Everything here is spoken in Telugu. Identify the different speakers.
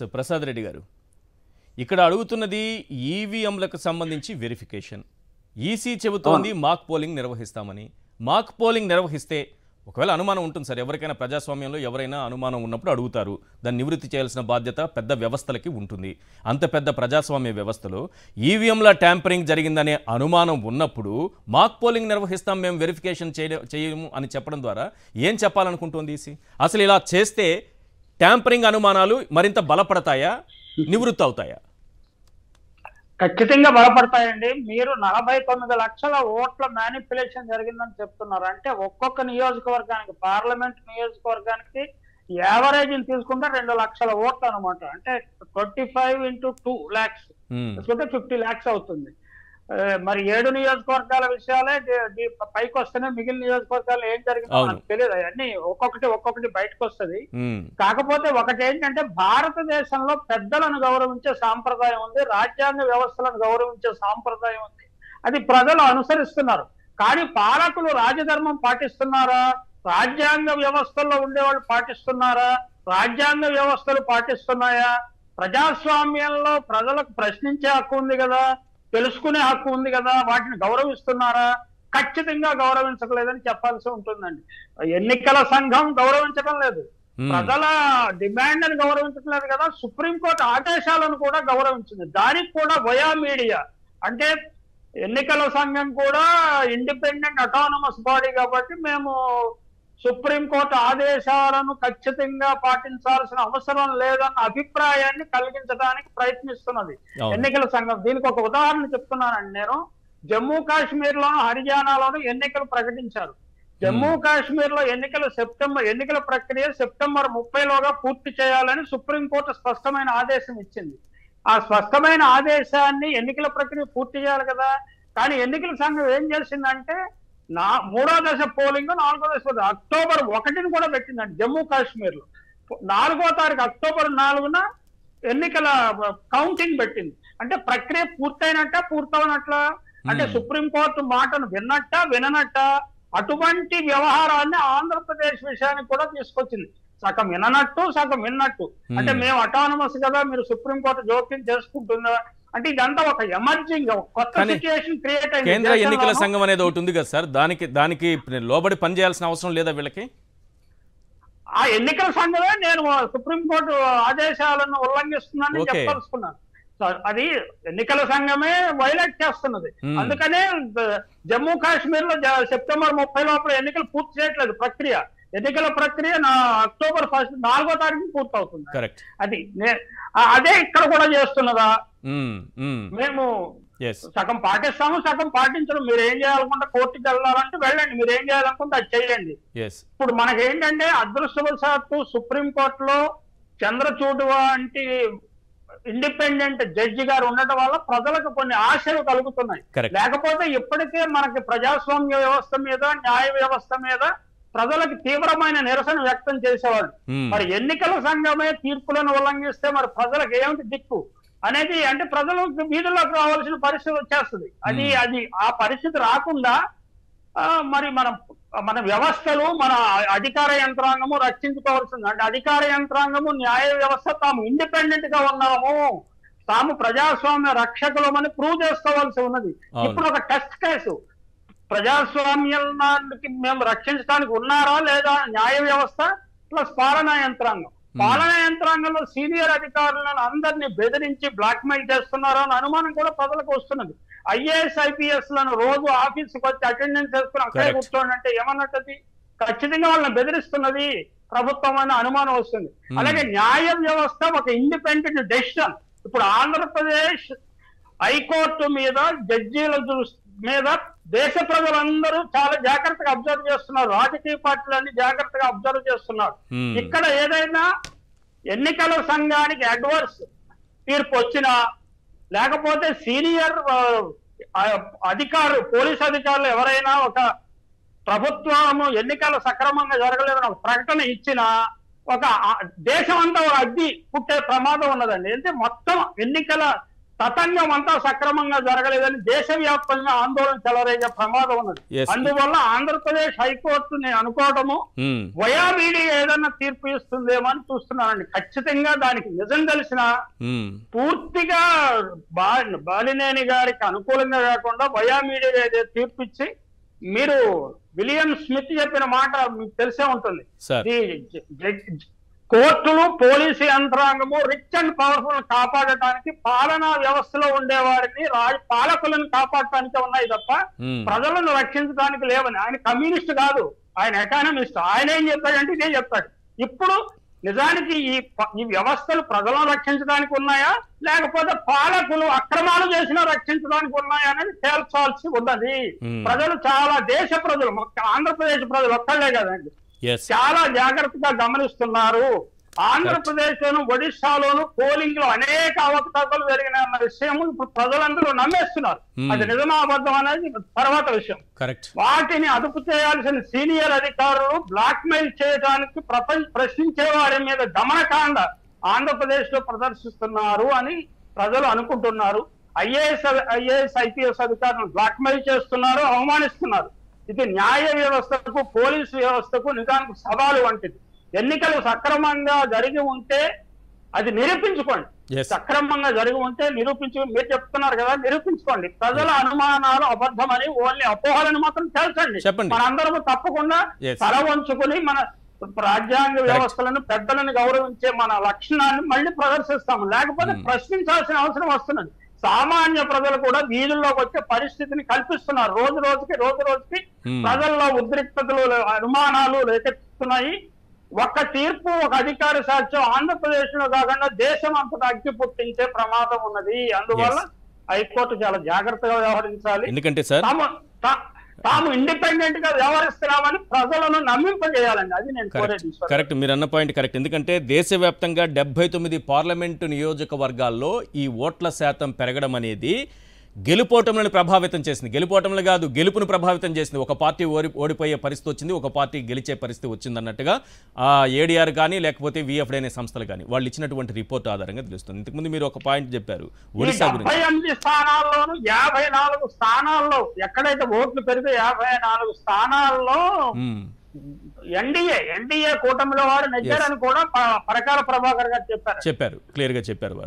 Speaker 1: సో ప్రసాద్ రెడ్డి గారు, ఇక్కడ అడుగుతున్నది ఈవీఎంలకు సంబంధించి వెరిఫికేషన్. ఈసీ చెబుతోంది మాక్ పోలింగ్ నిర్వహిస్తామని. మాక్ పోలింగ్ నిర్వహిస్తే ఒకవేళ అనుమానం ఉంటుంది సార్, ఎవరికైనా ప్రజాస్వామ్యంలో ఎవరైనా అనుమానం ఉన్నప్పుడు అడుగుతారు. దాన్ని నివృత్తి చేయాల్సిన బాధ్యత పెద్ద వ్యవస్థలకి ఉంటుంది. అంత పెద్ద ప్రజాస్వామ్య వ్యవస్థలో ఈవీఎంల ట్యాంపరింగ్ జరిగిందనే అనుమానం ఉన్నప్పుడు మాక్ పోలింగ్ నిర్వహిస్తాం, మేము వెరిఫికేషన్ చేయము అని చెప్పడం ద్వారా ఏం చెప్పాలనుకుంటుంది ఈసీ? అసలు ఇలా చేస్తే ట్యాంపరింగ్ అనుమానాలు మరింత బలపడతాయా, నివృత్తి అవుతాయా?
Speaker 2: ఖచ్చితంగా బలపడతాయండి. మీరు 49 లక్షల ఓట్ల మ్యానిపులేషన్ జరిగిందని చెప్తున్నారు. అంటే ఒక్కొక్క నియోజకవర్గానికి, పార్లమెంట్ నియోజకవర్గానికి యావరేజ్ తీసుకుంటే 2 లక్షల ఓట్లు అనమాట. అంటే 25 into 2 lakhs తీసుకుంటే 50 lakhs అవుతుంది. మరి 7 నియోజకవర్గాల విషయాలే పైకి వస్తేనే మిగిలిన నియోజకవర్గాలు ఏం జరిగిందో నాకు తెలియదు. అవన్నీ ఒక్కొక్కటి బయటకు వస్తుంది. కాకపోతే ఒకటి ఏంటంటే, భారతదేశంలో పెద్దలను గౌరవించే సాంప్రదాయం ఉంది, రాజ్యాంగ వ్యవస్థలను గౌరవించే సాంప్రదాయం ఉంది. అది ప్రజలు అనుసరిస్తున్నారు. కానీ పాలకులు రాజధర్మం పాటిస్తున్నారా, రాజ్యాంగ వ్యవస్థల్లో ఉండేవాళ్ళు పాటిస్తున్నారా, రాజ్యాంగ వ్యవస్థలు పాటిస్తున్నాయా? ప్రజాస్వామ్యంలో ప్రజలకు ప్రశ్నించే హక్కు ఉంది కదా, తెలుసుకునే హక్కు ఉంది కదా, వాటిని గౌరవిస్తున్నారా? ఖచ్చితంగా గౌరవించట్లేదని చెప్పాల్సి ఉంటుందండి. ఎన్నికల సంఘం గౌరవించడం లేదు, ప్రజల డిమాండ్ అని గౌరవించడం లేదు కదా, సుప్రీంకోర్టు ఆదేశాలను కూడా గౌరవించింది. దానికి కూడా వయా మీడియా, అంటే ఎన్నికల సంఘం కూడా ఇండిపెండెంట్ అటానమస్ బాడీ కాబట్టి మేము సుప్రీంకోర్టు ఆదేశాలను ఖచ్చితంగా పాటించాల్సిన అవసరం లేదన్న అభిప్రాయాన్ని కలిగించడానికి ప్రయత్నిస్తున్నది ఎన్నికల సంఘం. దీనికి ఒక ఉదాహరణ చెప్తున్నానండి నేను. జమ్మూ కాశ్మీర్ లోను, హర్యానాలోను ఎన్నికలు ప్రకటించారు. జమ్మూ కాశ్మీర్ లో ఎన్నికల ప్రక్రియ సెప్టెంబర్ 30లోగా పూర్తి చేయాలని సుప్రీంకోర్టు స్పష్టమైన ఆదేశం ఇచ్చింది. ఆ స్పష్టమైన ఆదేశాన్ని, ఎన్నికల ప్రక్రియ పూర్తి చేయాలి కదా. కానీ ఎన్నికల సంఘం ఏం చేసిందంటే, 3వ దశ పోలింగ్, 4వ దశ అక్టోబర్ 1ని కూడా పెట్టిందండి జమ్మూ కాశ్మీర్ లో. 4వ తారీఖు అక్టోబర్ 4న ఎన్నికల కౌంటింగ్ పెట్టింది. అంటే ప్రక్రియ పూర్తయినట్ట, పూర్తవనట్ల, అంటే సుప్రీంకోర్టు మాటను విననట్ట? అటువంటి వ్యవహారాన్ని ఆంధ్రప్రదేశ్ విషయానికి కూడా తీసుకొచ్చింది. సగం విననట్టు, సగం విన్నట్టు. అంటే మేము అటానమస్ కదా, మీరు సుప్రీంకోర్టు జోక్యం చేసుకుంటుందా అంటే, ఇదంతా ఒక ఎమర్జింగ్ కొత్త సిచ్యుయేషన్ క్రియేట్ అయింది.
Speaker 1: కేంద్ర ఎన్నికల సంఘం అనేది ఒకటి ఉంది కదా సార్, దానికి లోబడి పనిచేయాల్సిన అవసరం లేదా వీళ్ళకి?
Speaker 2: ఆ ఎన్నికల సంఘమే నేను సుప్రీంకోర్టు ఆదేశాలను ఉల్లంఘిస్తున్నానని చెప్పదలుచుకున్నాను. అది ఎన్నికల సంఘమే వైలేట్ చేస్తున్నది. అందుకనే జమ్మూ కాశ్మీర్ లో సెప్టెంబర్ 30 లోపల ఎన్నికలు పూర్తి చేయట్లేదు ప్రక్రియ. ఎన్నికల ప్రక్రియ అక్టోబర్ 4వ తారీఖు పూర్తవుతుంది. అదే ఇక్కడ కూడా చేస్తున్నదా? మేము సగం పాటిస్తాము, సగం పాటించడం. మీరు ఏం చేయాలనుకుంటే, కోర్టుకి వెళ్ళాలంటే వెళ్ళండి, మీరు ఏం చేయాలనుకుంటే అది చెయ్యండి. ఇప్పుడు మనకేంటంటే, అదృష్టవశాత్తు సుప్రీంకోర్టులో చంద్రచూడ్ వంటి ఇండిపెండెంట్ జడ్జి గారు ఉండటం వల్ల ప్రజలకు కొన్ని ఆశలు కలుగుతున్నాయి. లేకపోతే ఇప్పటికే మనకి ప్రజాస్వామ్య వ్యవస్థ మీద, న్యాయ వ్యవస్థ మీద ప్రజలకు తీవ్రమైన నిరసన వ్యక్తం చేసేవాళ్ళు. మరి ఎన్నికల సంఘమే తీర్పులను ఉల్లంఘిస్తే మరి ప్రజలకు ఏమిటి దిక్కు అనేది, అంటే ప్రజలు వీధుల్లోకి రావాల్సిన పరిస్థితి వచ్చేస్తుంది. అది ఆ పరిస్థితి రాకుండా మరి మన వ్యవస్థలు, మన అధికార యంత్రాంగము రక్షించుకోవాల్సింది. అంటే అధికార యంత్రాంగము, న్యాయ వ్యవస్థ తాము ఇండిపెండెంట్ గా ఉన్నాము, తాము ప్రజాస్వామ్య రక్షకులమని ప్రూవ్ చేసుకోవాల్సి ఉన్నది. ఇప్పుడు ఒక టెస్ట్ కేసు, ప్రజాస్వామ్యానికి మేము రక్షించడానికి ఉన్నారా లేదా న్యాయ వ్యవస్థ ప్లస్ పాలనా యంత్రాంగం. పాలనా యంత్రాంగంలో సీనియర్ అధికారులను అందరినీ బెదిరించి బ్లాక్మెయిల్ చేస్తున్నారా అని అనుమానం కూడా ప్రజలకు వస్తున్నది. IAS, IPS లను రోజు ఆఫీస్కి వచ్చి అటెండెన్స్ చేసుకుని అక్కడే కూర్చోండి అంటే ఏమన్నట్టు? ఖచ్చితంగా వాళ్ళని బెదిరిస్తున్నది ప్రభుత్వం అనే అనుమానం వస్తుంది. అలాగే న్యాయ వ్యవస్థ ఒక ఇండిపెండెంట్ డెసిషన్. ఇప్పుడు ఆంధ్రప్రదేశ్ హైకోర్టు మీద, జడ్జీల మీద దేశ ప్రజలందరూ చాలా జాగ్రత్తగా అబ్జర్వ్ చేస్తున్నారు. రాజకీయ పార్టీలన్నీ జాగ్రత్తగా అబ్జర్వ్ చేస్తున్నారు. ఇక్కడ ఏదైనా ఎన్నికల సంఘానికి అడ్వర్స్ తీర్పు వచ్చినా, లేకపోతే సీనియర్ అధికారులు, పోలీస్ అధికారులు ఎవరైనా ఒక ప్రభుత్వము ఎన్నికలు సక్రమంగా జరగలేదని ఒక ప్రకటన ఇచ్చినా, ఒక దేశం అంతా ఒక అగ్గి పుట్టే ప్రమాదం ఉన్నదండి. అంటే మొత్తం ఎన్నికల తతంగం అంతా సక్రమంగా జరగలేదని దేశవ్యాప్తంగా ఆందోళన చెలరేగే ప్రమాదం ఉన్నది.
Speaker 1: Yes.
Speaker 2: అందువల్ల ఆంధ్రప్రదేశ్ హైకోర్టు నేను అనుకోవటము వయాబీడీ ఏదన్నా తీర్పు ఇస్తుందేమో అని చూస్తున్నానండి. ఖచ్చితంగా దానికి నిజం తెలిసిన పూర్తిగా బాలినేని గారికి అనుకూలంగా కాకుండా వయాబీడీ ఏదో తీర్పు ఇచ్చి, మీరు విలియం స్మిత్ చెప్పిన మాట మీకు తెలిసే ఉంటుంది, కోర్టులు పోలీసు యంత్రాంగము రిచ్ అండ్ పవర్ఫుల్ కాపాడటానికి పాలనా వ్యవస్థలో ఉండేవారిని పాలకులను కాపాడటానికి ఉన్నాయి తప్ప ప్రజలను రక్షించడానికి లేవని. ఆయన కమ్యూనిస్ట్ కాదు, ఆయన ఎకానమిస్ట్. ఆయన ఏం చెప్తాడంటే ఇదే చెప్తాడు. ఇప్పుడు నిజానికి ఈ వ్యవస్థలు ప్రజలను రక్షించడానికి ఉన్నాయా, లేకపోతే పాలకులు అక్రమాలు చేసినా రక్షించడానికి ఉన్నాయా అనేది తేల్చాల్సి ఉన్నది. ప్రజలు చాలా దేశ ప్రజలు, ఆంధ్రప్రదేశ్ ప్రజలు ఒక్కళ్లే కదండి, చాలా జాగ్రత్తగా గమనిస్తున్నారు. ఆంధ్రప్రదేశ్ లోను ఒడిశాలోను పోలింగ్ లో అనేక అవకతవకలు జరిగిన విషయం ఇప్పుడు ప్రజలందరూ నమ్మేస్తున్నారు. అది నిజమా అబద్ధం అనేది తర్వాత విషయం. వాటిని అదుపు చేయాల్సిన సీనియర్ అధికారులు బ్లాక్ మెయిల్ చేయడానికి ప్రశ్నించే వారి మీద దమనకాండ ఆంధ్రప్రదేశ్ లో ప్రదర్శిస్తున్నారు అని ప్రజలు అనుకుంటున్నారు. ఐఏఎస్ ఐపీఎస్ అధికారులను బ్లాక్ మెయిల్ చేస్తున్నారు, అవమానిస్తున్నారు. ఇది న్యాయ వ్యవస్థకు పోలీసు వ్యవస్థకు నిజానికి సవాలు వంటిది. ఎన్నికలు సక్రమంగా జరిగి ఉంటే అది నిరూపించుకోండి. సక్రమంగా జరిగి ఉంటే మీరు చెప్తున్నారు కదా, నిరూపించుకోండి. ప్రజల అనుమానాలు అబద్ధమని ఓన్లీ అపోహలను మాత్రం తెలుసండి. మనందరము తప్పకుండా తల వంచుకుని మన రాజ్యాంగ వ్యవస్థలను పెద్దలను గౌరవించే మన లక్షణాన్ని మళ్ళీ ప్రదర్శిస్తాము. లేకపోతే ప్రశ్నించాల్సిన అవసరం వస్తున్నది. సామాన్య ప్రజలు కూడా వీధుల్లోకి వచ్చే పరిస్థితిని కల్పిస్తున్నారు. రోజు రోజుకి ప్రజల్లో ఉద్రిక్తతలు, అనుమానాలు రేకెత్తుతున్నాయి. ఒక్క తీర్పు, ఒక అధికార సాక్ష్యం ఆంధ్రప్రదేశ్ లో కాకుండా దేశం అంతటా అగ్గి పుట్టించే ప్రమాదం ఉన్నది. అందువల్ల హైకోర్టు చాలా జాగ్రత్తగా వ్యవహరించాలి.
Speaker 1: ఎందుకంటే సార్
Speaker 2: తాము ఇండిపెండెంట్ గా వ్యవహరిస్తున్నామని ప్రజలను నమ్మింపజేయాలండి. అది నేను కోరేది.
Speaker 1: కరెక్ట్, మీరు అన్న పాయింట్ కరెక్ట్. ఎందుకంటే దేశవ్యాప్తంగా 79 పార్లమెంటు నియోజకవర్గాల్లో ఈ ఓట్ల శాతం పెరగడం అనేది గెలుపోటములను ప్రభావితం చేసింది. గెలుపోటములు కాదు, గెలుపును ప్రభావితం చేసింది. ఒక పార్టీ ఓడిపోయే పరిస్థితి వచ్చింది, ఒక పార్టీ గెలిచే పరిస్థితి వచ్చింది అన్నట్టుగా ఏడీఆర్ కానీ లేకపోతే విఎఫ్డి అనే సంస్థలు కానీ వాళ్ళు ఇచ్చినటువంటి రిపోర్ట్ ఆధారంగా తెలుస్తుంది. ఇంతకుముందు మీరు ఒక పాయింట్ చెప్పారు ఒడిశా గురించి.
Speaker 2: 78 స్థానాల్లోనూ 54 స్థానాల్లో ఎక్కడైతే ఓట్లు పెరిగే 54 స్థానాల్లో ఎన్డీఏ కూటమిలో వారు నెగ్గారని కూడా పరకాల ప్రభాకర్ గారు చెప్పారు.
Speaker 1: క్లియర్ గా చెప్పారు వారు.